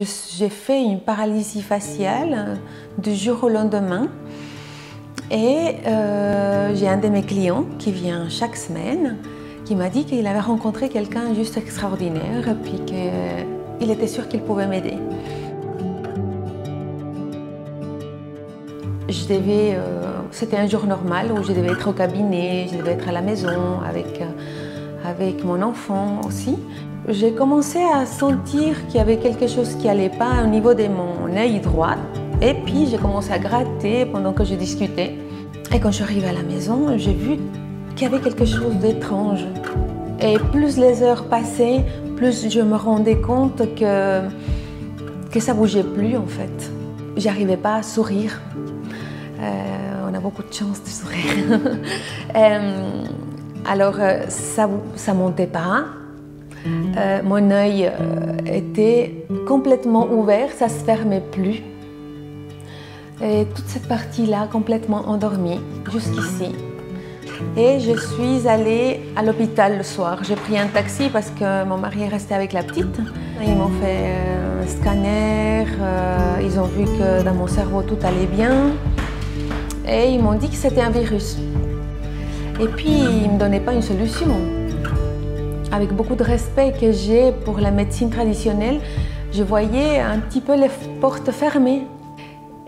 J'ai fait une paralysie faciale du jour au lendemain et j'ai un de mes clients qui vient chaque semaine qui m'a dit qu'il avait rencontré quelqu'un juste extraordinaire et puis qu'il était sûr qu'il pouvait m'aider. C'était un jour normal où je devais être au cabinet, je devais être à la maison avec mon enfant aussi. J'ai commencé à sentir qu'il y avait quelque chose qui n'allait pas au niveau de mon œil droit. Et puis j'ai commencé à gratter pendant que je discutais. Et quand je suis arrivée à la maison, j'ai vu qu'il y avait quelque chose d'étrange. Et plus les heures passaient, plus je me rendais compte que ça ne bougeait plus en fait. J'arrivais pas à sourire. On a beaucoup de chance de sourire. Alors ça ne montait pas. Mon œil était complètement ouvert, ça ne se fermait plus. Et toute cette partie-là complètement endormie, jusqu'ici. Et je suis allée à l'hôpital le soir. J'ai pris un taxi parce que mon mari est resté avec la petite. Ils m'ont fait un scanner, ils ont vu que dans mon cerveau tout allait bien. Et ils m'ont dit que c'était un virus. Et puis ils ne me donnaient pas une solution. Avec beaucoup de respect que j'ai pour la médecine traditionnelle, je voyais un petit peu les portes fermées.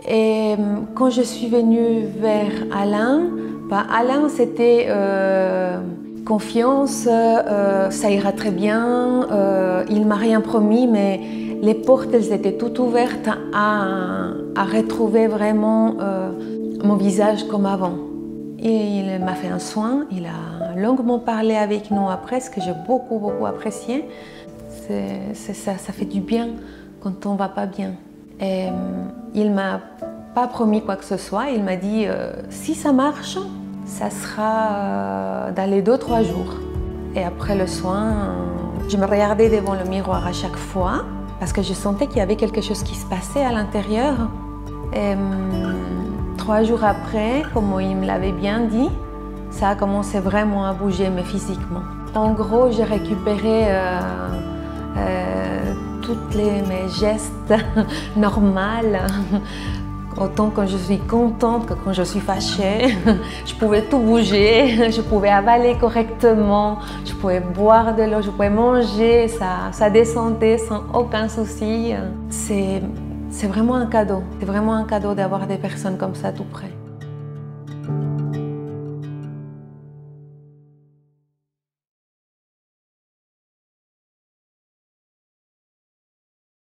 Et quand je suis venue vers Alain, Alain c'était confiance, ça ira très bien, il m'a rien promis, mais les portes elles étaient toutes ouvertes à retrouver vraiment mon visage comme avant. Et il m'a fait un soin, il a longuement parlé avec nous après, ce que j'ai beaucoup apprécié. Ça fait du bien quand on ne va pas bien. Et il ne m'a pas promis quoi que ce soit, il m'a dit si ça marche, ça sera dans les 2-3 jours. Et après le soin, je me regardais devant le miroir à chaque fois parce que je sentais qu'il y avait quelque chose qui se passait à l'intérieur. 3 jours après, comme il me l'avait bien dit, ça a commencé vraiment à bouger, mais physiquement. En gros, j'ai récupéré tous mes gestes normaux. Autant quand je suis contente que quand je suis fâchée. Je pouvais tout bouger, je pouvais avaler correctement, je pouvais boire de l'eau, je pouvais manger, ça descendait sans aucun souci. C'est vraiment un cadeau. C'est vraiment un cadeau d'avoir des personnes comme ça tout près.